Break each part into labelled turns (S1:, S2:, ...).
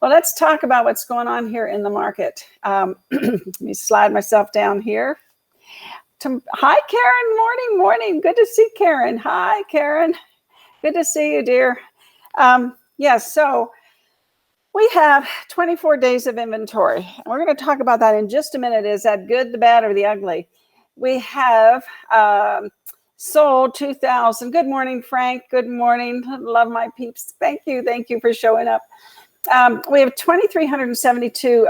S1: Well, let's talk about what's going on here in the market. Let me slide myself down here. Hi, Karen. Morning. Good to see Karen. Hi, Karen. Good to see you, dear. Yes, so we have 24 days of inventory. And we're going to talk about that in just a minute. Is that good, the bad, or the ugly? We have sold 2,000. Good morning, Frank. Good morning. Love my peeps. Thank you for showing up. We have 2,372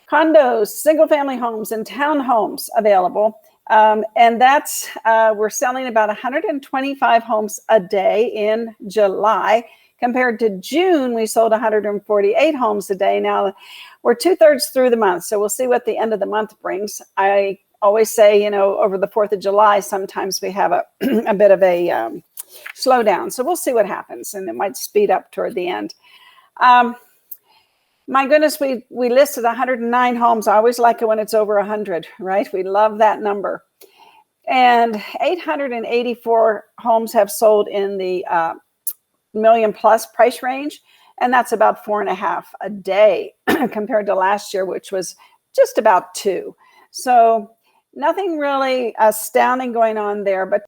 S1: condos, single-family homes, and townhomes available. And that's, we're selling about 125 homes a day in July. Compared to June, we sold 148 homes a day. Now, we're 2/3 through the month, so we'll see what the end of the month brings. I always say, over the 4th of July, sometimes we have a bit of a slowdown. So we'll see what happens, and it might speed up toward the end. My goodness, we listed 109 homes. I always like it when it's over 100, right? We love that number. And 884 homes have sold in the million plus price range. And that's about 4.5 a day compared to last year, which was just about 2. So nothing really astounding going on there, but